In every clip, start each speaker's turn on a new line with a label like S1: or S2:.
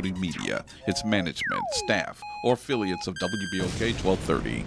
S1: Media, its management, staff, or affiliates of WBOK 1230.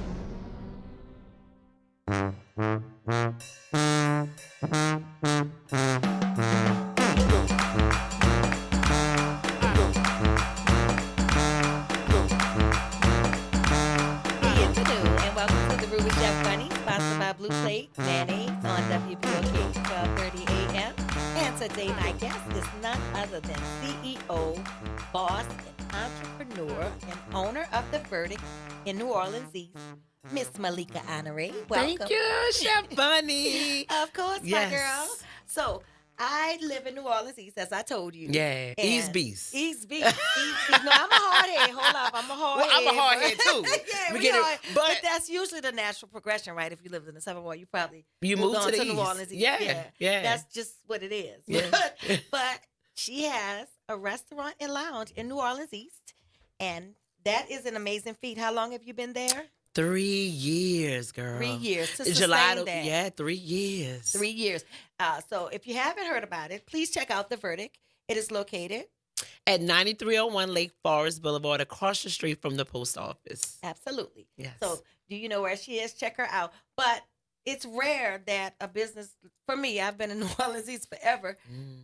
S2: Bienvenue and welcome to the Roux with Chef Bunny, sponsored by Blue Plate Mayonnaise on WBOK 1230 AM. And today my guest is none other than CEO, boss, and entrepreneur and owner of The Verdict in New Orleans East, Miss Malika Honore. Welcome.
S3: Thank you, Chef Bunny.
S2: Of course,
S3: Yes.
S2: my girl. So I live in New Orleans East, as I told you.
S3: Yeah,
S2: And
S3: East Beast.
S2: East Beast. East Beast. No, I'm a hard head. Hold up, I'm a hard
S3: Well,
S2: head.
S3: I'm a hard head too.
S2: Yeah,
S3: We
S2: we
S3: get it,
S2: are.
S3: but-
S2: But that's usually the natural progression, right? If you lived in the Southern World, you probably
S3: You
S2: moved
S3: moved
S2: on
S3: to the
S2: New
S3: East.
S2: Orleans East.
S3: Yeah.
S2: That's just what it is.
S3: Yeah.
S2: But she has a restaurant and lounge in New Orleans East, and that is an amazing feat. How long have you been there?
S3: 3 years, girl.
S2: 3 years to
S3: July.
S2: sustain that.
S3: Yeah, 3 years.
S2: 3 years. So if you haven't heard about it, please check out The Verdict. It is located.
S3: At 9301 Lake Forest Boulevard, across the street from the post office.
S2: Absolutely.
S3: Yes.
S2: So do you know where she is? Check her out. But it's rare that a business, for me, I've been in New Orleans East forever,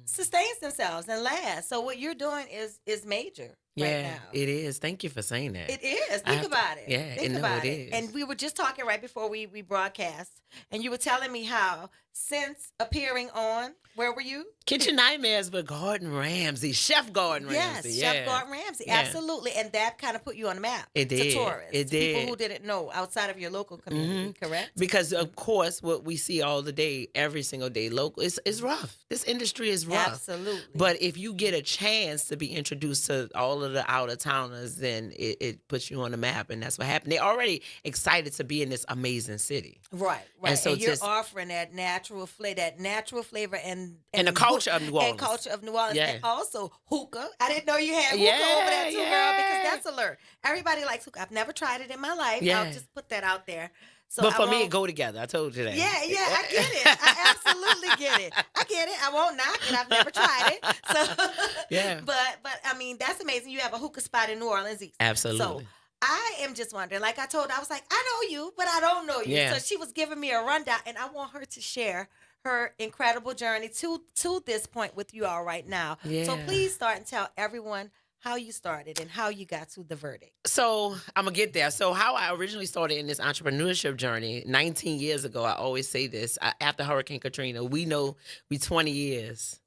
S2: sustains themselves and lasts. So what you're doing is major right
S3: Yeah,
S2: now.
S3: it is. Thank you for saying that.
S2: It is.
S3: I
S2: Think
S3: have to-
S2: about it.
S3: yeah,
S2: Think
S3: no,
S2: about
S3: it
S2: it.
S3: is.
S2: And we were just talking right before we broadcast, and you were telling me how since appearing on, where were you?
S3: Kitchen Nightmares with Gordon Ramsay, Chef Gordon
S2: Yes,
S3: Ramsay.
S2: Chef
S3: yeah.
S2: Gordon Ramsay.
S3: Yeah.
S2: Absolutely. And that kind of put you on the map.
S3: It did.
S2: To tourists.
S3: It
S2: to people
S3: did.
S2: who didn't know outside of your local community, correct?
S3: Because of course, what we see all the day, every single day, local, is rough. This industry is rough.
S2: Absolutely.
S3: But if you get a chance to be introduced to all of the out of towners, then it puts you on the map, and that's what happened. They're already excited to be in this amazing city.
S2: Right.
S3: And so
S2: you're
S3: just-
S2: offering that natural flavor and
S3: And the culture of New
S2: And
S3: Orleans.
S2: culture of New Orleans.
S3: Yeah.
S2: And also hookah. I didn't know you had hookah
S3: Yeah,
S2: over there too, girl,
S3: yeah.
S2: because that's alert. Everybody likes hookah. I've never tried it in my life.
S3: Yeah.
S2: I'll just put that out there. So
S3: But
S2: I
S3: for me,
S2: won't-
S3: it go together. I told you that.
S2: Yeah, I get it. I absolutely get it. I get it. I won't knock it. I've never tried it. So
S3: Yeah.
S2: But I mean, that's amazing. You have a hookah spot in New Orleans East.
S3: Absolutely.
S2: So I am just wondering, like I told her, I was like, I know you, but I don't know you.
S3: Yeah.
S2: So she was giving me a rundown, and I want her to share her incredible journey to this point with you all right now. So
S3: Yeah.
S2: please start and tell everyone how you started and how you got to The Verdict.
S3: So I'm gonna get there. So how I originally started in this entrepreneurship journey 19 years ago, I always say this, after Hurricane Katrina, we 20 years.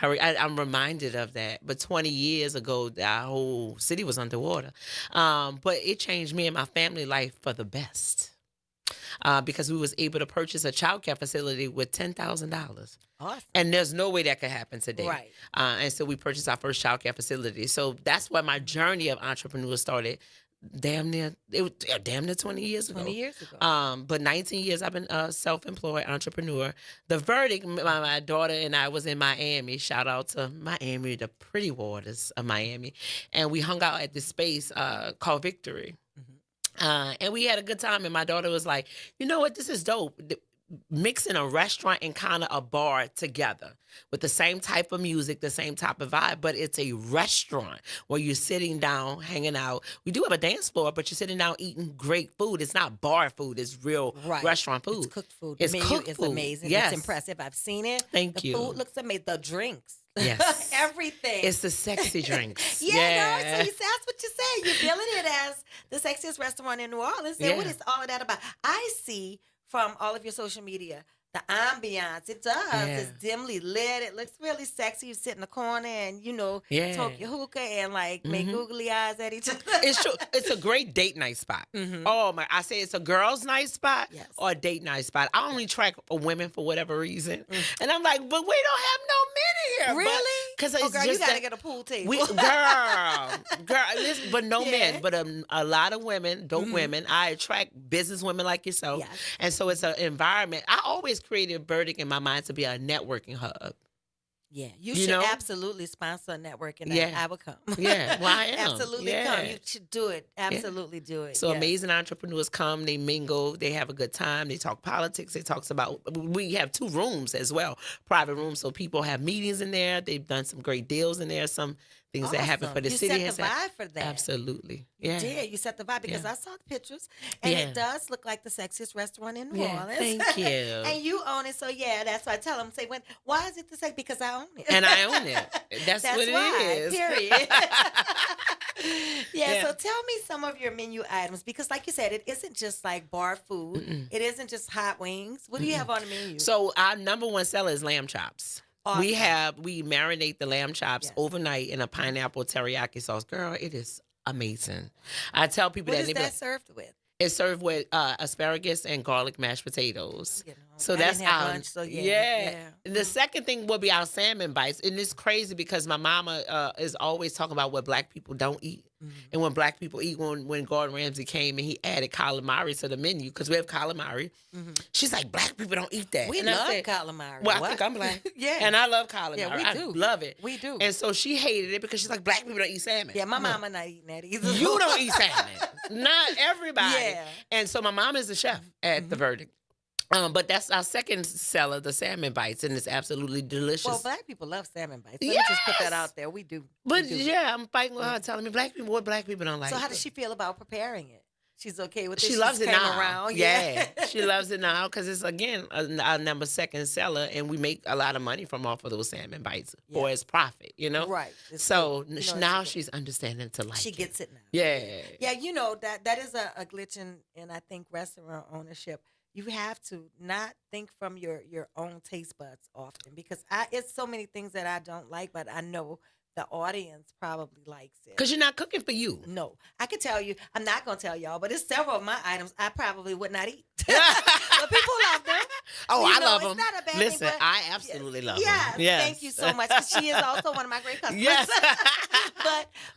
S3: I'm reminded of that. But 20 years ago, our whole city was underwater. But it changed me and my family life for the best. Because we was able to purchase a child care facility with $10,000.
S2: Awesome.
S3: And there's no way that could happen today.
S2: Right.
S3: And so we purchased our first child care facility. So that's where my journey of entrepreneur started. Damn near 20 years ago.
S2: 20 years ago.
S3: But 19 years I've been a self-employed entrepreneur. The Verdict, my daughter and I was in Miami. Shout out to Miami, the pretty waters of Miami. And we hung out at this space called Victory. And we had a good time. And my daughter was like, you know what, this is dope. Mixing a restaurant and kind of a bar together with the same type of music, the same type of vibe, but it's a restaurant where you're sitting down, hanging out. We do have a dance floor, but you're sitting down eating great food. It's not bar food. It's real
S2: Right.
S3: restaurant food.
S2: It's cooked food.
S3: It's
S2: the menu
S3: cooked
S2: is
S3: food.
S2: amazing.
S3: Yes.
S2: It's impressive. I've seen it.
S3: Thank
S2: the
S3: you.
S2: food looks amazing. The drinks.
S3: Yes.
S2: Everything.
S3: It's the sexy drinks.
S2: Yeah, no, so that's what you say. You're billing it as the sexiest restaurant in New Orleans. And what
S3: Yeah.
S2: is all of that about? I see from all of your social media, the ambiance, it does.
S3: Yeah.
S2: It's dimly lit. It looks really sexy. You sit in the corner and,
S3: Yeah.
S2: talk your hookah and make googly eyes at each other.
S3: It's true. It's a great date night spot. Oh my! I say it's a girls' night spot
S2: Yes.
S3: or a date night spot. I only track women for whatever reason, and I'm like, but we don't have no men here.
S2: Really?
S3: Because
S2: Oh,
S3: it's
S2: girl,
S3: just
S2: you got to
S3: that-
S2: get a pool table.
S3: girl, listen, but no
S2: Yeah.
S3: men, but a lot of women, dope women. I attract business women like yourself,
S2: Yes.
S3: and so it's an environment. I always created Verdict in my mind to be a networking hub.
S2: Yeah, you
S3: You
S2: should
S3: know?
S2: absolutely sponsor a network, and
S3: Yeah.
S2: I would come.
S3: Yeah, well, I am.
S2: Absolutely
S3: Yeah.
S2: come. You should do it. Absolutely do it.
S3: So
S2: Yes.
S3: amazing entrepreneurs come, they mingle, they have a good time, they talk politics, they talks about, we have 2 rooms as well, private rooms, so people have meetings in there, they've done some great deals in there, some things that happen for the
S2: You
S3: city.
S2: set the vibe for that.
S3: Absolutely.
S2: You
S3: Yeah.
S2: did. You set the vibe because
S3: Yeah.
S2: I saw the pictures, and
S3: Yeah.
S2: it does look like the sexiest restaurant in New
S3: Yeah,
S2: Orleans.
S3: thank you.
S2: And you own it, so yeah, that's why I tell them. Say, why is it the same? Because I own it,
S3: And I own it. That's what it
S2: why.
S3: is.
S2: Period. Yeah.
S3: Yeah.
S2: So tell me some of your menu items because, like you said, it isn't just like bar food.
S3: Mm-mm.
S2: It isn't just hot wings. What do you have on the menu?
S3: So our number one seller is lamb chops.
S2: Awesome.
S3: We marinate the lamb chops
S2: Yes.
S3: overnight in a pineapple teriyaki sauce. Girl, it is amazing. I tell people
S2: What
S3: that
S2: is
S3: they be
S2: that
S3: like,
S2: served with?
S3: it's served with asparagus and garlic mashed potatoes.
S2: You know,
S3: So
S2: I
S3: that's
S2: didn't have
S3: our
S2: lunch, so
S3: yeah.
S2: Mm-hmm.
S3: The second thing will be our salmon bites, and it's crazy because my mama is always talking about what black people don't eat,
S2: Mm-hmm.
S3: and when black people eat. When Gordon Ramsay came and he added calamari to the menu because we have calamari, she's like, black people don't eat that.
S2: We
S3: and I
S2: love
S3: said,
S2: calamari.
S3: well, I
S2: What?
S3: think I'm black.
S2: Yeah.
S3: And I love calamari.
S2: Yeah, we
S3: I
S2: do.
S3: love it.
S2: We do.
S3: And so she hated it because she's like, black people don't eat salmon.
S2: Yeah, my
S3: I'm like,
S2: mama not eating that either.
S3: you don't eat salmon. Not everybody.
S2: Yeah.
S3: And so my mom is the chef at the Verdict. But that's our second seller, the salmon bites, and it's absolutely delicious.
S2: Well, black people love salmon bites. Let me just put that
S3: Yes!
S2: out there. We do.
S3: But
S2: We do.
S3: yeah, I'm fighting with her, telling me black people don't like.
S2: So how does she feel about preparing it? She's okay with it.
S3: She loves it
S2: came
S3: now.
S2: Around.
S3: Yeah, she loves it now because it's again our number second seller, and we make a lot of money from off of those salmon bites for its profit. You know,
S2: Right. It's
S3: So
S2: good. You know, it's
S3: now
S2: good.
S3: she's understanding to like.
S2: She
S3: it.
S2: gets it now.
S3: Yeah.
S2: Yeah, you know that is a glitch in I think restaurant ownership. You have to not think from your own taste buds often because it's so many things that I don't like, but I know the audience probably likes it.
S3: Because you're not cooking for you.
S2: No, I can tell you. I'm not gonna tell y'all, but it's several of my items I probably would not eat. But people love them.
S3: Oh,
S2: You
S3: I
S2: know,
S3: love
S2: it's
S3: them.
S2: not a bad
S3: Listen,
S2: thing, but
S3: I absolutely love them.
S2: Yes,
S3: Yes.
S2: thank you so much. 'Cause she is also one of my great customers.
S3: Yes.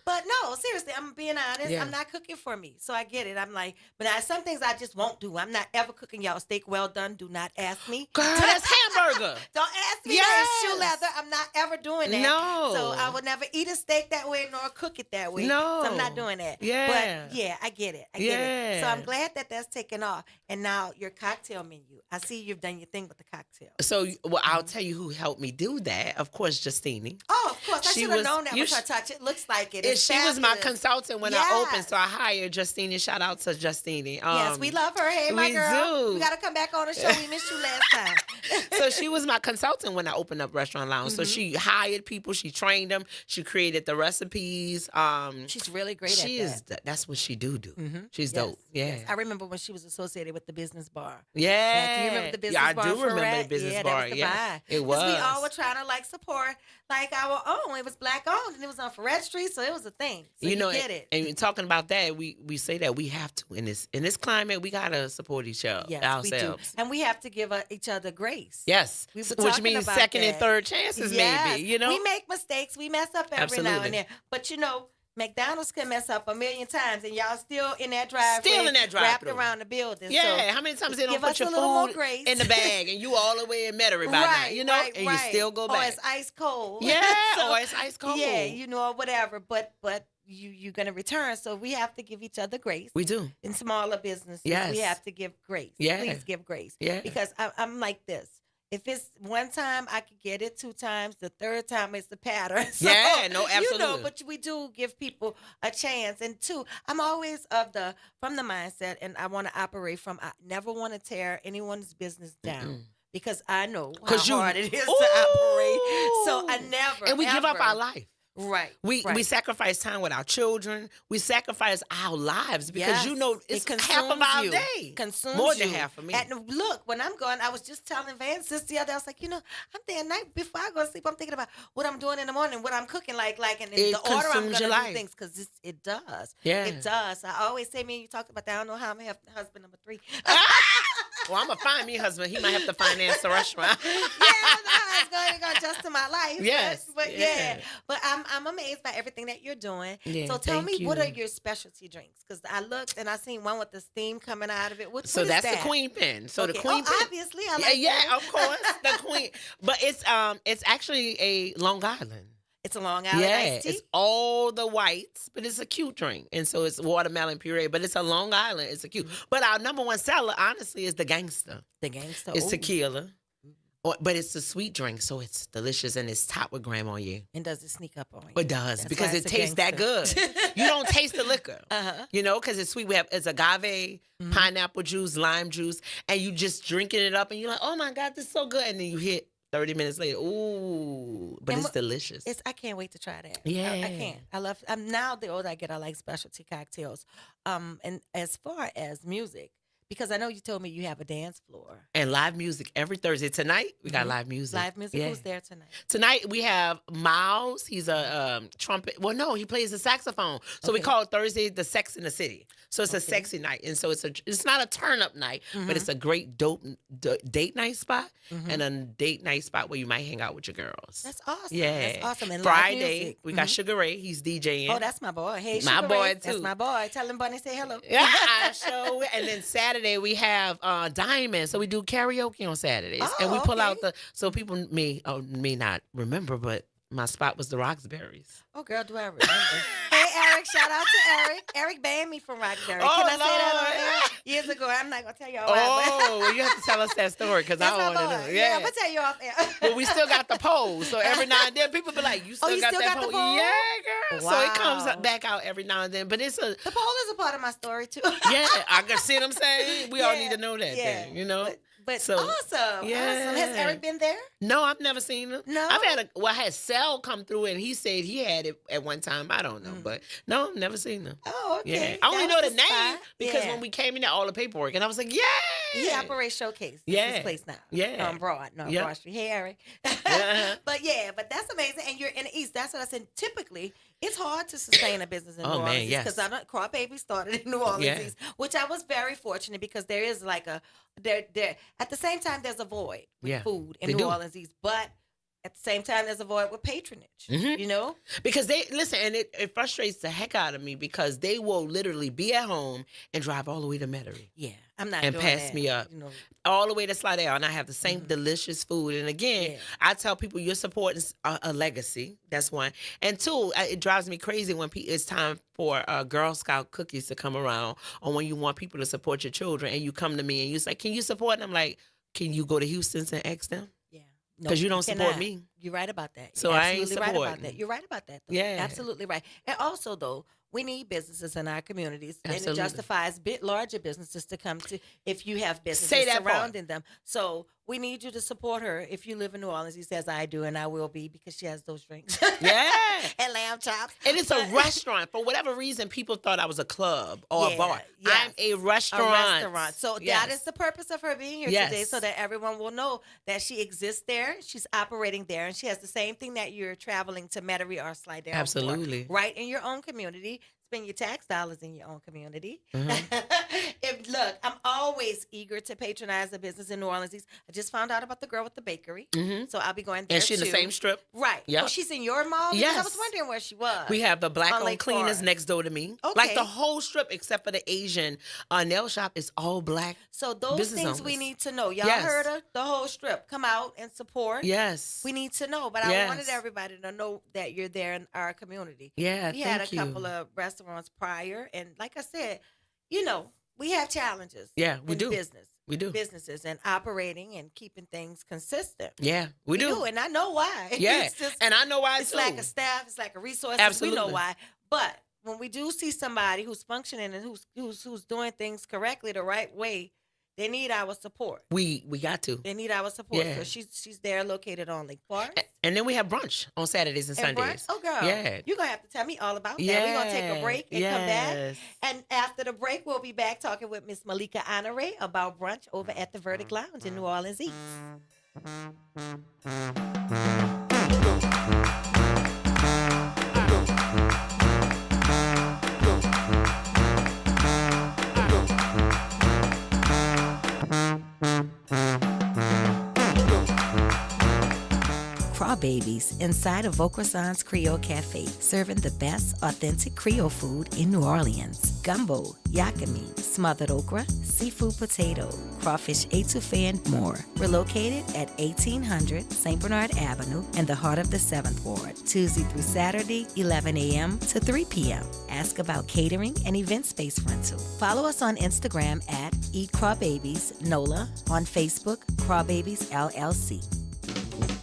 S2: but no, seriously, I'm being honest.
S3: Yeah.
S2: I'm not cooking for me, so I get it. I'm like, but some things I just won't do. I'm not ever cooking y'all steak well done. Do not ask me.
S3: Girl, that's hamburger.
S2: Don't ask me that. It's shoe
S3: Yes.
S2: leather. I'm not ever doing that.
S3: No.
S2: So I would never eat a steak that way nor cook it that way.
S3: No.
S2: So I'm not doing that.
S3: Yeah.
S2: But yeah, I get it. I get it. So
S3: Yeah.
S2: I'm glad that that's taken off. And now your cocktail menu. I see you've done your thing with the cocktail.
S3: So, well, I'll tell you who helped me do that. Of course, Justine.
S2: Oh, of course. I
S3: She
S2: should have
S3: was-
S2: known that
S3: you
S2: with her touch. It looks like it.
S3: And
S2: It's
S3: she was my
S2: fabulous.
S3: consultant when I
S2: Yes.
S3: opened, so I hired Justine. Shout out to Justine.
S2: Yes, we love her. Hey, my
S3: we
S2: girl.
S3: do.
S2: You got to come back on the show. We missed you last time.
S3: So she was my consultant when I opened up Restaurant Lounge. So she hired people, she trained them, she created the recipes.
S2: She's really great
S3: she
S2: at
S3: is.
S2: that.
S3: That's what she do. She's
S2: Yes,
S3: dope. Yeah.
S2: yes. I remember when she was associated with the business bar.
S3: Yeah.
S2: Do you remember the business
S3: yeah,
S2: bar?
S3: I do
S2: for
S3: remember
S2: Rat?
S3: the business
S2: yeah,
S3: bar.
S2: That was the
S3: yeah.
S2: vibe.
S3: It
S2: 'Cause
S3: was.
S2: we all were trying to support our own. It was black owned and it was on Ferret Street, so it was a thing. So you get it.
S3: And talking about that, we say that we have to in this climate, we gotta support each other
S2: Yes, we do.
S3: ourselves.
S2: And we have to give each other grace.
S3: Yes,
S2: We were
S3: which
S2: talking
S3: means
S2: about
S3: second and
S2: that.
S3: third chances,
S2: Yes.
S3: maybe. You know,
S2: We make mistakes. We mess up every now
S3: Absolutely.
S2: and then. But McDonald's can mess up a million times, and y'all still in that drive-thru,
S3: Still in that
S2: wrapped
S3: drive-thru.
S2: around the building.
S3: yeah. How many times they don't
S2: give
S3: put
S2: us
S3: your
S2: a little more
S3: food
S2: grace.
S3: in the bag and you all the way in Metairie by now, you know, and you still go
S2: Or
S3: back.
S2: it's ice cold.
S3: Yeah,
S2: So,
S3: or it's ice cold.
S2: Yeah, or whatever. But you're gonna return, so we have to give each other grace.
S3: We do.
S2: In smaller businesses,
S3: Yes.
S2: we have to give grace.
S3: Yeah.
S2: Please give grace.
S3: Yeah.
S2: Because I'm like this. If it's one time, I could get it. 2 times, the third time it's the pattern. So,
S3: Yeah, no, absolutely.
S2: but we do give people a chance. And 2, I'm always from the mindset, and I want to operate from. I never want to tear anyone's business down. Because I know how hard it is to operate. So I never.
S3: And we give up
S2: ever-
S3: our life.
S2: Right.
S3: We
S2: right.
S3: sacrifice time with our children. We sacrifice our lives because
S2: Yes.
S3: it's
S2: It
S3: half of our
S2: consumes you.
S3: day.
S2: Consumes
S3: More than
S2: you.
S3: half of me.
S2: And look, when I'm going, I was just telling Vance this the other day, I was like, I'm there night before I go to sleep. I'm thinking about what I'm doing in the morning, what I'm cooking, and
S3: It
S2: the order I'm
S3: consumes
S2: going to
S3: your
S2: do
S3: life.
S2: things, because it does.
S3: Yeah.
S2: It does. I always say, me and you talked about that. I don't know how I'm going to have husband number 3.
S3: Well, I'm going to find me a husband. He might have to finance the restaurant.
S2: Yeah, I don't know how it's going to adjust to my life.
S3: Yes,
S2: But
S3: yeah.
S2: yeah. But I'm amazed by everything that you're doing.
S3: Yeah,
S2: So tell
S3: thank
S2: me, what
S3: you.
S2: are your specialty drinks? Because I looked and I seen one with the steam coming out of it. What
S3: So
S2: is
S3: that's
S2: that?
S3: the queen pin. So the
S2: Okay.
S3: queen pin.
S2: Obviously, I like
S3: yeah,
S2: that.
S3: of course, the queen. But it's actually a Long Island.
S2: It's a Long Island
S3: Yeah,
S2: iced tea.
S3: it's all the whites, but it's a cute drink. And so it's watermelon puree, but it's a Long Island. It's a cute. But our number one seller, honestly, is the gangster.
S2: The gangster.
S3: It's
S2: Ooh.
S3: tequila But it's a sweet drink, so it's delicious and it's topped with Graham on you.
S2: And does it sneak up on you?
S3: It does
S2: That's
S3: because
S2: why
S3: it
S2: it's a
S3: tastes that good.
S2: gangster.
S3: You don't taste the liquor,
S2: Uh-huh.
S3: because it's sweet. It's agave, pineapple juice, lime juice, and you just drinking it up, and you're like, oh my God, this is so good. And then you hit 30 minutes later, ooh, but
S2: And
S3: it's delicious.
S2: I can't wait to try that.
S3: Yeah.
S2: I can't. I love. Now the older I get, I like specialty cocktails. And as far as music, because I know you told me you have a dance floor.
S3: And live music every Thursday. Tonight, we got live music.
S2: Live music.
S3: Yeah.
S2: Who's there tonight?
S3: Tonight we have Miles. He's a trumpet. Well, no, he plays the saxophone. So we
S2: Okay.
S3: call it Thursday the Sex in the City. So it's a sexy night, and so it's not a turn up night, but it's a great date night spot and a date night spot where you might hang out with your girls.
S2: That's awesome.
S3: Yeah,
S2: That's awesome. And live
S3: Friday
S2: music.
S3: we got Sugar Ray. He's DJing.
S2: Oh, that's my boy. Hey,
S3: My
S2: Sugar
S3: boy,
S2: Ray.
S3: too.
S2: That's my boy. Tell him Bunny say hello.
S3: Yeah, I sure will. And then Saturday we have Diamond, so we do karaoke on Saturdays, and we pull out
S2: okay.
S3: so people may not remember, but my spot was the Roxbury's.
S2: Oh, girl, do I remember? Hey, Eric. Shout out to Eric. Eric banned me from Roxbury.
S3: Oh,
S2: Can I say that on
S3: Lord.
S2: air? Years ago. I'm not going to tell y'all why.
S3: Oh, well, you have to tell us that story because I
S2: That's my
S3: want to
S2: boy.
S3: know.
S2: Yeah,
S3: Yeah.
S2: I'm going to tell you off air.
S3: But we still got the pole. So every now and then people be like, you still
S2: you
S3: got
S2: still
S3: that
S2: got the
S3: pole?
S2: pole?
S3: Yeah, girl. So it comes
S2: Wow.
S3: back out every now and then. But it's a,
S2: The poll is a part of my story, too.
S3: yeah, I can see what I'm saying. We all
S2: Yeah,
S3: need to know that
S2: yeah.
S3: thing, you know?
S2: But
S3: So,
S2: awesome.
S3: yeah.
S2: Awesome. Has Eric been there?
S3: No, I've never seen him.
S2: No?
S3: I had Sel come through and he said he had it at one time. I don't know. But no, I've never seen him.
S2: Oh, okay.
S3: Yeah. I only
S2: That
S3: know
S2: was
S3: the
S2: the
S3: name
S2: spot.
S3: because
S2: Yeah.
S3: when we came in there, all the paperwork. And I was like, yeah.
S2: He operates Showcase. That's
S3: Yeah.
S2: his place now.
S3: Yeah.
S2: On Broad. No,
S3: Yeah.
S2: Broad Street. Hey, Eric.
S3: Yeah.
S2: but that's amazing. And you're in the East. That's what I said. Typically, it's hard to sustain a business in
S3: Oh,
S2: New
S3: man,
S2: Orleans.
S3: yes.
S2: Because I don't, Craw Baby started in New Orleans
S3: Yeah.
S2: East, which I was very fortunate because there is like there at the same time there's a void with
S3: Yeah,
S2: food in
S3: they
S2: New
S3: do.
S2: Orleans East, but at the same time there's a void with patronage.
S3: Mhm.
S2: You know?
S3: Because they listen, and it frustrates the heck out of me because they will literally be at home and drive all the way to Metairie,
S2: Yeah. I'm not
S3: And
S2: doing
S3: pass
S2: that,
S3: me up.
S2: You know.
S3: all the way to Slidell, and I have the same delicious food. And again,
S2: Yeah.
S3: I tell people you're supporting a legacy. That's one. And two, it drives me crazy when it's time for Girl Scout cookies to come around, or when you want people to support your children, and you come to me and you say, "Can you support?" And I'm like, "Can you go to Houston's and ask them?"
S2: Yeah. No,
S3: 'Cause you don't support
S2: cannot.
S3: me.
S2: You're right about that.
S3: So
S2: You're
S3: I ain't
S2: absolutely right about
S3: supporting.
S2: that. You're right about that. Though.
S3: Yeah.
S2: Absolutely right. And also, though, we need businesses in our communities,
S3: Absolutely.
S2: and it justifies larger businesses to come to if you have businesses
S3: Say that part.
S2: surrounding them. So we need you to support her if you live in New Orleans. He says, "I do," and I will be because she has those drinks.
S3: Yeah.
S2: And lamb chops.
S3: And it's a
S2: But-
S3: restaurant. For whatever reason, people thought I was a club or a
S2: Yeah,
S3: bar.
S2: yes.
S3: I'm a restaurant.
S2: A restaurant. So
S3: Yes.
S2: that is the purpose of her being here
S3: Yes.
S2: today, so that everyone will know that she exists there, she's operating there, and she has the same thing that you're traveling to Metairie or Slidell for,
S3: Absolutely.
S2: right in your own community. Spend your tax dollars in your own community.
S3: Mm-hmm.
S2: Look, I'm always eager to patronize a business in New Orleans. I just found out about the girl with the bakery, so I'll be going there
S3: And she's in
S2: too.
S3: the same strip.
S2: Right.
S3: Yep.
S2: Oh, she's in your mall? Because I
S3: Yes.
S2: was wondering where she was.
S3: We have the black
S2: On
S3: owned
S2: Lake
S3: cleaners
S2: Forest.
S3: next door to me.
S2: Okay.
S3: Like the whole strip except for the Asian nail shop is all black.
S2: So those
S3: business
S2: things we
S3: owners.
S2: need to know. Y'all
S3: Yes.
S2: heard of the whole strip. Come out and support.
S3: Yes.
S2: We need to know, but I
S3: Yes.
S2: wanted everybody to know that you're there in our community.
S3: Yeah,
S2: We had a
S3: thank you.
S2: couple of restaurants prior, and like I said, we have challenges.
S3: Yeah, we
S2: in
S3: do.
S2: business,
S3: We do.
S2: businesses, and operating and keeping things consistent.
S3: Yeah, we do.
S2: and I know why.
S3: Yeah,
S2: It's just,
S3: and I know why
S2: it's
S3: too.
S2: like a staff, it's like a resource.
S3: Absolutely.
S2: We know why, but when we do see somebody who's functioning and who's doing things correctly, the right way, they need our support.
S3: we got to.
S2: They need our support.
S3: Yeah.
S2: So she's there, located on Lake Forest.
S3: And then we have brunch on Saturdays and
S2: And brunch?
S3: Sundays.
S2: Oh, girl.
S3: Yeah.
S2: You're going to have to tell me all about that.
S3: Yeah.
S2: We're going to take a break and come back.
S3: Yes.
S2: And after the break, we'll be back talking with Miss Malika Honore about brunch over at the Verdict Lounge in New Orleans East. Babies inside of Vaucressan's Creole Cafe, serving the best authentic Creole food in New Orleans. Gumbo, yakami, smothered okra, seafood potato, crawfish etouffee, and more. We're located at 1800 St. Bernard Avenue in the heart of the 7th Ward, Tuesday through Saturday, 11 a.m. to 3 p.m. Ask about catering and event space rental. Follow us on Instagram at Eat Crawbabies NOLA, on Facebook, Crawbabies LLC.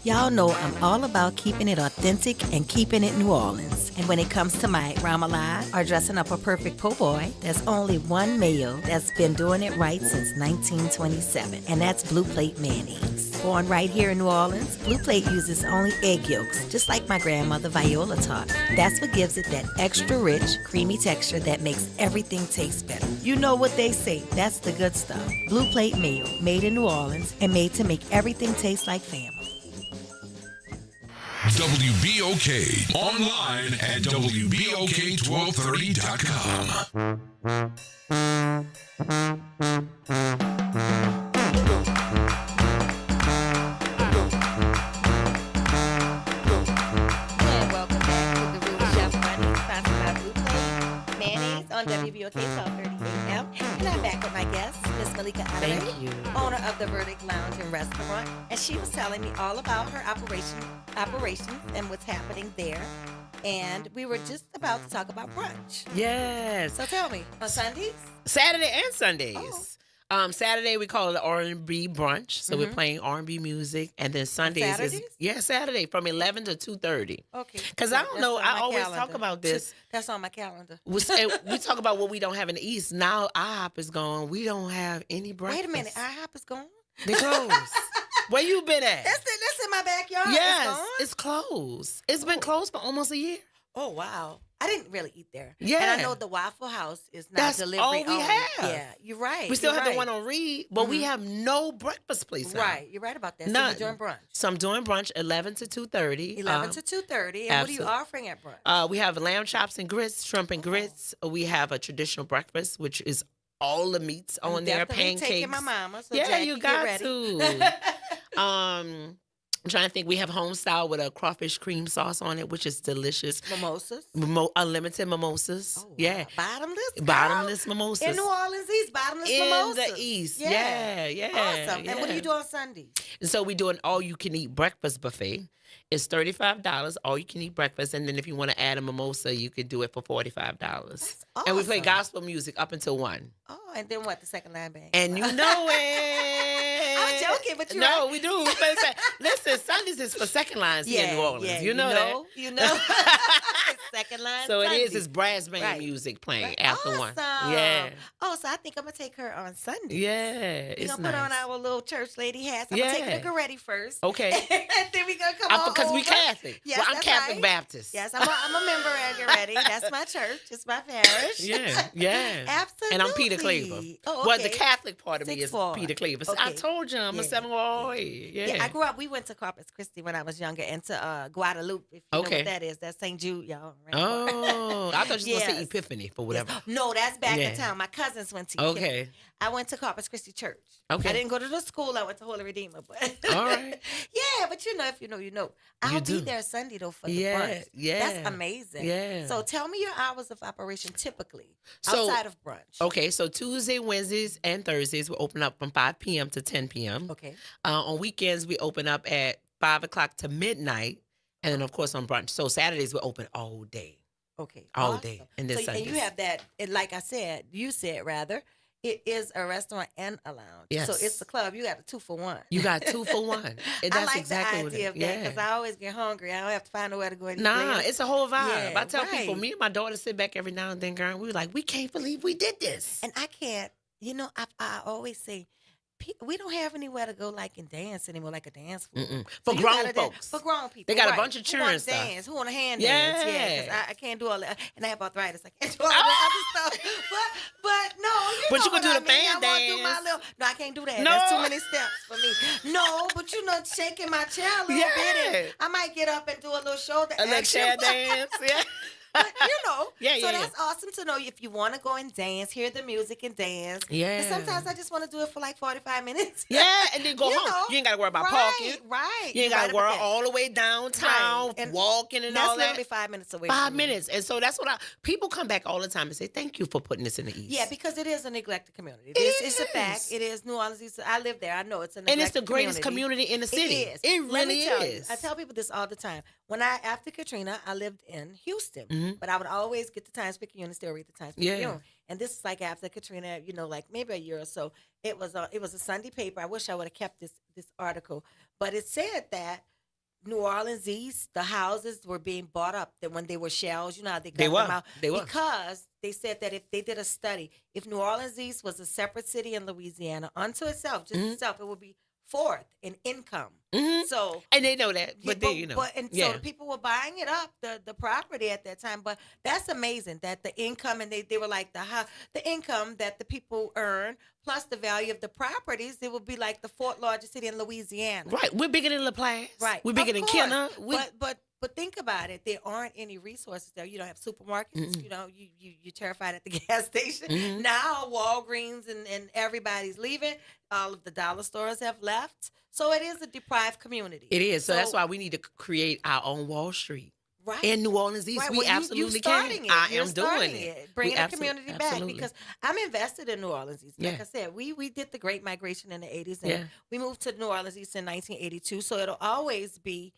S2: Y'all know I'm all about keeping it authentic and keeping it New Orleans. And when it comes to my remoulade or dressing up a perfect po' boy, there's only one mayo that's been doing it right since 1927, and that's Blue Plate mayonnaise. Born right here in New Orleans, Blue Plate uses only egg yolks, just like my grandmother Viola taught. That's what gives it that extra rich, creamy texture that makes everything taste better. You know what they say, that's the good stuff. Blue Plate mayo, made in New Orleans and made to make everything taste like family.
S4: WBOK. Online at WBOK1230.com.
S2: And welcome back to the Roux with Chef Bunny, sponsored by Blue Plate Mayonnaise on WBOK 1230 AM. And I'm back with my guest, Miss Malika Adelaide,
S3: Thank you.
S2: owner of the Verdict Lounge and Restaurant. And she was telling me all about her operations and what's happening there. And we were just about to talk about brunch.
S3: Yes.
S2: So tell me, on Sundays?
S3: Saturday and Sundays. Saturday we call it R&B brunch, so we're playing R&B music, and then Sundays is Saturday from 11 to 2:30.
S2: Okay.
S3: Because I don't know, I always talk about this.
S2: That's on my calendar.
S3: We talk about what we don't have in the East. Now IHOP is gone. We don't have any breakfast.
S2: Wait a minute, IHOP is gone?
S3: They closed. Where you been at?
S2: That's in my backyard.
S3: Yes,
S2: It's gone?
S3: it's closed. It's been closed for almost a year.
S2: Oh, wow. I didn't really eat there.
S3: Yeah.
S2: And I know the Waffle House is not
S3: That's
S2: delivery
S3: all we
S2: only.
S3: have.
S2: Yeah, you're right.
S3: We still
S2: you're
S3: have the
S2: right.
S3: one on Reed, but we have no breakfast place.
S2: Right, you're right about that. So
S3: None.
S2: you're doing brunch.
S3: So I'm doing brunch 11 to 2:30.
S2: 11 to 2:30. And what are you offering at brunch?
S3: We have lamb chops and grits, shrimp and grits. We have a traditional breakfast, which is all the meats on there,
S2: Definitely
S3: pancakes.
S2: taking my mama. So
S3: Yeah,
S2: Jackie,
S3: you
S2: get
S3: got
S2: ready.
S3: to. I'm trying to think. We have home style with a crawfish cream sauce on it, which is delicious.
S2: Mimosas.
S3: Unlimited mimosas.
S2: Oh, wow.
S3: Yeah.
S2: Bottomless? Girl.
S3: Bottomless mimosas.
S2: In New Orleans East, bottomless
S3: in
S2: mimosas.
S3: the East. Yeah.
S2: Awesome. And what do you do on Sundays?
S3: And so we do an all-you-can-eat breakfast buffet. It's $35, all-you-can-eat breakfast. And then if you want to add a mimosa, you could do it for $45.
S2: That's
S3: And we play
S2: awesome.
S3: gospel music up until 1.
S2: Oh, and then what? The second line band.
S3: And you know it.
S2: I'm joking, but you're
S3: No,
S2: right.
S3: we do. Listen, Sundays is for second lines here in New Orleans.
S2: Yeah,
S3: you know that.
S2: You know. Second line.
S3: So
S2: Sunday.
S3: it is. It's brass band
S2: Right.
S3: music playing
S2: Right.
S3: after
S2: Awesome.
S3: 1. Yeah.
S2: Oh, so I think I'm gonna take her on Sunday.
S3: Yeah.
S2: We're
S3: It's
S2: gonna
S3: nice.
S2: put on our little church lady hats. I'm gonna take her
S3: Yeah.
S2: to Goretti first.
S3: Okay.
S2: And then we gonna come on
S3: Because we
S2: over.
S3: Catholic.
S2: Yes,
S3: well, I'm
S2: that's
S3: Catholic
S2: right.
S3: Baptist.
S2: Yes, I'm a member at Goretti. That's my church. It's my parish.
S3: Yeah.
S2: Absolutely.
S3: And I'm Peter Cleaver.
S2: Oh,
S3: Well, the
S2: okay.
S3: Catholic part of me is
S2: 6'4".
S3: Peter Cleaver. So I
S2: Okay.
S3: told you I'm a
S2: Yeah.
S3: 7-boy.
S2: Yeah, I grew up. We went to Corpus Christi when I was younger, and to Guadalupe. If you know
S3: Okay.
S2: what that is, that's St. Jude, y'all. Right?
S3: Oh, I thought you were going to say
S2: Yes.
S3: Epiphany for whatever.
S2: No, that's back
S3: Yeah.
S2: in town. My cousins went to.
S3: Okay.
S2: I went to Corpus Christi Church.
S3: Okay.
S2: I didn't go to the school. I went to Holy Redeemer. But
S3: All right.
S2: Yeah, but you know, if you know, you know. I'll
S3: You
S2: be
S3: do.
S2: there Sunday though for the
S3: Yeah,
S2: brunch.
S3: yeah.
S2: That's amazing.
S3: Yeah.
S2: So tell me your hours of operation typically
S3: So-
S2: outside of brunch.
S3: Okay, so Tuesday, Wednesdays, and Thursdays we open up from 5 p.m. to 10 p.m.
S2: Okay.
S3: On weekends we open up at 5 o'clock to midnight, and then of course on brunch. So Saturdays we open all day.
S2: Okay.
S3: All
S2: awesome.
S3: day. And then
S2: so, and you
S3: Sundays.
S2: have that, and like I said, you said rather, it is a restaurant and a lounge.
S3: Yes.
S2: So it's a club. You got a 2 for 1.
S3: You got 2 for 1. And that's
S2: I like
S3: exactly
S2: the
S3: what
S2: idea
S3: it
S2: of that because
S3: yeah.
S2: I always get hungry. I don't have to find nowhere to go and eat.
S3: Nah,
S2: later.
S3: it's a whole vibe.
S2: Yeah,
S3: I tell people,
S2: right.
S3: me and my daughter sit back every now and then, girl, and we were like, we can't believe we did this.
S2: And I can't, you know, I always say, we don't have anywhere to go like and dance anymore, like a dance floor.
S3: Mm-mm.
S2: So
S3: For
S2: you
S3: grown
S2: gotta dance-
S3: folks.
S2: For grown people.
S3: They got a
S2: right.
S3: bunch of
S2: Who wanna
S3: children stuff.
S2: dance? Who want to hand dance? Yeah,
S3: Yeah.
S2: because I can't do all that. And I have arthritis. I can't do all that other stuff. But no,
S3: But
S2: know
S3: you can
S2: what
S3: do
S2: I
S3: the
S2: mean.
S3: fan
S2: I wanna do my
S3: dance.
S2: little, no, I can't do that.
S3: No.
S2: That's too many steps for me. No, but you know, shaking my chair a little bit. And
S3: Yeah.
S2: I might get up and do a little shoulder
S3: A little
S2: action.
S3: chair dance. Yeah.
S2: But
S3: Yeah,
S2: so
S3: yeah,
S2: that's awesome to know if you want to go and dance, hear the music and dance.
S3: Yeah.
S2: And sometimes I just want to do it for like 45 minutes.
S3: Yeah, and then go
S2: You
S3: home.
S2: know,
S3: You ain't got to worry about
S2: right,
S3: parking.
S2: right.
S3: You ain't
S2: You're
S3: got
S2: right
S3: to
S2: about
S3: worry
S2: that.
S3: all the way downtown,
S2: Right. And
S3: walking and
S2: that's
S3: all that.
S2: literally 5 minutes away
S3: 5
S2: from me.
S3: minutes. And so that's what people come back all the time and say, thank you for putting this in the East.
S2: Yeah, because it is a neglected community.
S3: It
S2: It's a
S3: is.
S2: fact. It is New Orleans East. I live there. I know it's a
S3: And
S2: neglected
S3: it's the greatest community in the city.
S2: It is.
S3: It
S2: Let me
S3: really
S2: tell
S3: is.
S2: you, I tell people this all the time. After Katrina, I lived in Houston,
S3: Mhm.
S2: but I would always get the Times-Picayune and still read the Times-Picayune.
S3: Yeah.
S2: And this is like after Katrina, like maybe a year or so. It was a Sunday paper. I wish I would have kept this article, but it said that New Orleans East, the houses were being bought up. That when they were shells, how they got
S3: They were.
S2: them out.
S3: They were.
S2: Because they said that if they did a study, if New Orleans East was a separate city in Louisiana unto itself, just itself, it would be fourth in income.
S3: Mhm.
S2: So
S3: And they know that, but they,
S2: so the people were buying it up, the property at that time. But that's amazing that the income, and they were like the income that the people earn plus the value of the properties, it would be like the fourth largest city in Louisiana.
S3: Right. We're bigger than LaPlace.
S2: Right.
S3: We're bigger
S2: Of
S3: than
S2: course.
S3: Kenner.
S2: But think about it. There aren't any resources there. You don't have supermarkets. You're terrified at the gas station.
S3: Mhm.
S2: Now Walgreens and everybody's leaving. All of the dollar stores have left. So it is a deprived community.
S3: It is. So that's why we need to create our own Wall Street.
S2: Right.
S3: In New Orleans East,
S2: Right,
S3: we
S2: well,
S3: absolutely
S2: you starting
S3: can.
S2: it.
S3: I
S2: You're
S3: am doing
S2: starting
S3: it.
S2: Bringing
S3: We
S2: the
S3: absolutely-
S2: community back
S3: absolutely.
S2: because I'm invested in New Orleans East. Like
S3: Yeah.
S2: I said, we did the Great Migration in the 80s, and
S3: Yeah.
S2: we moved to New Orleans East in 1982. So it'll always be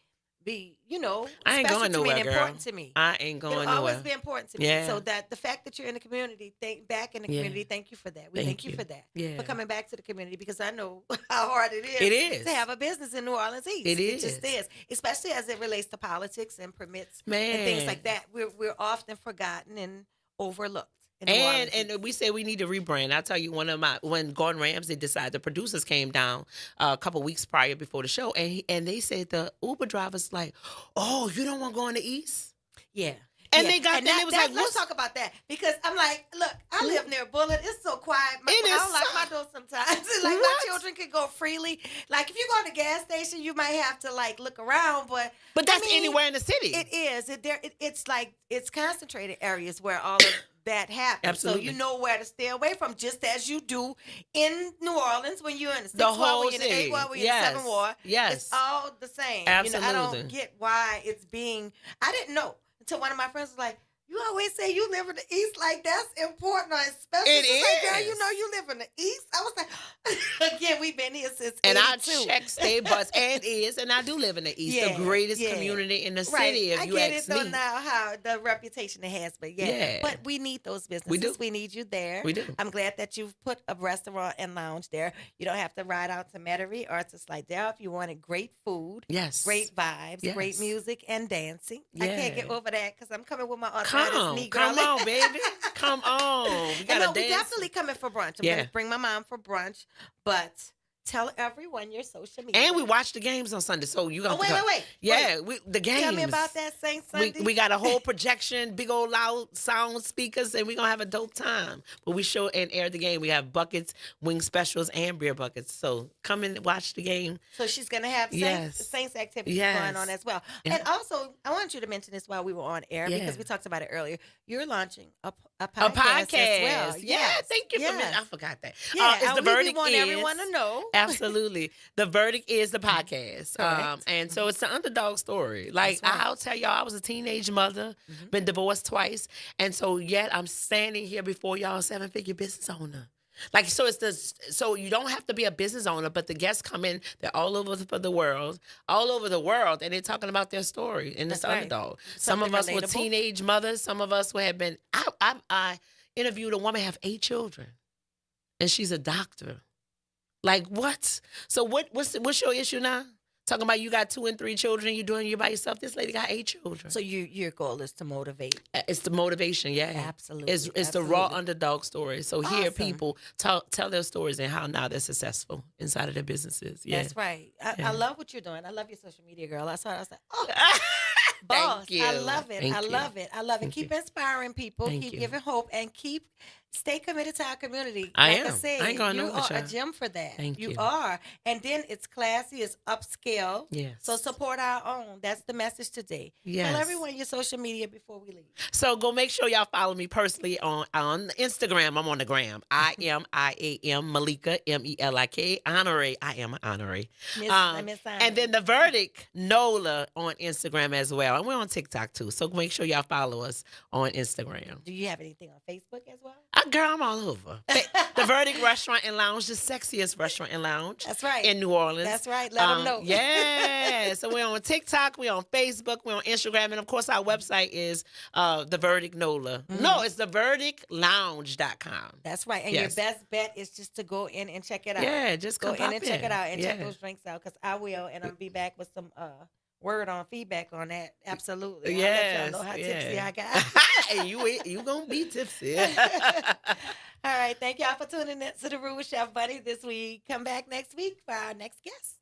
S3: I ain't
S2: special
S3: going
S2: to me
S3: nowhere,
S2: and
S3: girl.
S2: important to me.
S3: I ain't going
S2: It'll always
S3: nowhere.
S2: be important to me.
S3: Yeah.
S2: So that the fact that you're in the community, back in the
S3: Yeah.
S2: community, thank you for that. We
S3: Thank
S2: thank you
S3: you.
S2: for that.
S3: Yeah.
S2: For coming back to the community because I know how hard it is.
S3: It is.
S2: To have a business in New Orleans East.
S3: It
S2: It just
S3: is.
S2: is. Especially as it relates to politics and permits
S3: Man.
S2: and things like that. We're often forgotten and overlooked. in New Orleans East.
S3: And we say we need to rebrand. I'll tell you, when Gordon Ramsay decided, the producers came down a couple weeks prior before the show, and they said the Uber drivers like, "Oh, you don't want to go in the East?"
S2: Yeah.
S3: And
S2: Yeah.
S3: they got there, they was like,
S2: let's
S3: "What's-"
S2: talk about that because I'm like, look, I live near Bullitt. It's so quiet.
S3: It
S2: I
S3: is
S2: don't like
S3: so-
S2: my door sometimes. Like my
S3: What?
S2: children can go freely. Like if you go to the gas station, you might have to like look around, but
S3: But that's
S2: I mean,
S3: anywhere in the city.
S2: It is. It's like it's concentrated areas where all of that happens.
S3: Absolutely.
S2: So you know where to stay away from, just as you do in New Orleans when you're in the 6th
S3: The
S2: ward,
S3: whole
S2: when you're in the 8th
S3: city.
S2: ward, when you're in the 7th ward.
S3: Yes.
S2: It's all the same. I
S3: Absolutely.
S2: don't get why it's being. I didn't know until one of my friends was like, "You always say you live in the East, like that's important or special."
S3: It
S2: She's like, "Girl,
S3: is.
S2: you know you live in the East." I was like, again, we've been here since
S3: And I
S2: 82.
S3: check state bus and I do live in the East,
S2: Yeah,
S3: the greatest
S2: yeah.
S3: community in the
S2: Right.
S3: city, if
S2: I
S3: you
S2: get
S3: ask
S2: it though
S3: me.
S2: now how the reputation it has, but
S3: Yeah.
S2: But we need those businesses.
S3: We do.
S2: We need you there.
S3: We do.
S2: I'm glad that you've put a restaurant and lounge there. You don't have to ride out to Metairie or to Slidell if you wanted great food,
S3: Yes.
S2: great vibes,
S3: Yes.
S2: great music, and dancing. I can't get
S3: Yeah.
S2: over that because I'm coming with my arthritis knee,
S3: Come
S2: girl.
S3: on, baby. Come on. We
S2: And
S3: gotta
S2: no, we
S3: dance.
S2: definitely coming for brunch. I'm
S3: Yeah.
S2: gonna bring my mom for brunch, but tell everyone your social media.
S3: And we watch the games on Sunday, so you gonna
S2: Oh, wait.
S3: Yeah, the games.
S2: Tell me about that Saint Sunday.
S3: We got a whole projection, big old loud sound speakers, and we're gonna have a dope time. But we show and air the game. We have buckets, wing specials, and beer buckets. So come and watch the game.
S2: So she's going to have
S3: Yes.
S2: Saints activities
S3: Yes.
S2: going on as well.
S3: Yeah.
S2: And also, I want you to mention this while we were on air
S3: Yeah.
S2: because we talked about it earlier. You're launching a
S3: A
S2: podcast
S3: podcast.
S2: as well.
S3: Yeah,
S2: Yes.
S3: thank you for
S2: Yes.
S3: mentioning. I forgot that.
S2: Yeah,
S3: It's the
S2: we
S3: verdict
S2: want
S3: is,
S2: everyone to know.
S3: Absolutely. The verdict is the podcast.
S2: Correct.
S3: And so it's the underdog story. Like,
S2: That's right.
S3: I'll tell y'all, I was a teenage mother, been divorced twice. And so yet I'm standing here before y'all, 7-figure business owner. Like, so you don't have to be a business owner, but the guests come in, they're all over the world, and they're talking about their story. And it's
S2: That's right.
S3: underdog. Some
S2: Something
S3: of us were
S2: relatable.
S3: teenage mothers. Some of us have been, I interviewed a woman, have 8 children, and she's a doctor. Like, what? So what's your issue now? Talking about you got 2 and 3 children, you're doing you by yourself. This lady got 8 children.
S2: So your goal is to motivate.
S3: It's the motivation, yeah.
S2: Absolutely,
S3: It's the raw
S2: absolutely.
S3: underdog story. So hear
S2: Awesome.
S3: people tell their stories and how now they're successful inside of their businesses. Yeah.
S2: That's right.
S3: Yeah.
S2: I love what you're doing. I love your social media, girl. I saw it. I was like, oh,
S3: Thank
S2: boss.
S3: you.
S2: I love it.
S3: Thank
S2: I
S3: you.
S2: love it. I love it.
S3: Thank
S2: Keep
S3: you.
S2: inspiring people.
S3: Thank
S2: Keep
S3: you.
S2: giving hope and keep Stay committed to our community.
S3: I
S2: Like
S3: am.
S2: I said,
S3: I ain't going
S2: you
S3: nowhere,
S2: are a
S3: child.
S2: gem for that.
S3: Thank you.
S2: are. And then it's classy, it's upscale.
S3: Yes.
S2: So support our own. That's the message today.
S3: Yes.
S2: Tell everyone your social media before we leave.
S3: So go make sure y'all follow me personally on Instagram. I'm on the gram. I am Malika, Melika, honorary. I am an honorary.
S2: Miss
S3: And then the verdict, Nola on Instagram as well. And we're on TikTok too. So make sure y'all follow us on Instagram.
S2: Do you have anything on Facebook as well?
S3: Girl, I'm all over. The Verdict Restaurant and Lounge, the sexiest restaurant and lounge.
S2: That's right.
S3: In New Orleans.
S2: That's right. Let them know.
S3: Yeah. So we're on TikTok, we're on Facebook, we're on Instagram, and of course our website is The Verdict Nola. No, it's theverdictlounge.com.
S2: That's right. And
S3: Yes.
S2: your best bet is just to go in and check it out.
S3: Yeah, just
S2: go
S3: come
S2: in and check it out and check
S3: Yeah.
S2: those drinks out, because I will, and I'll be back with some word on feedback on that. Absolutely.
S3: Yes,
S2: I'll let y'all know how tipsy
S3: yeah.
S2: I got.
S3: Hey, you gonna be tipsy.
S2: All right. Thank y'all for tuning in to the Roux with Chef Bunny this week. Come back next week for our next guest.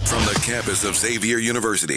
S5: From the campus of Xavier University.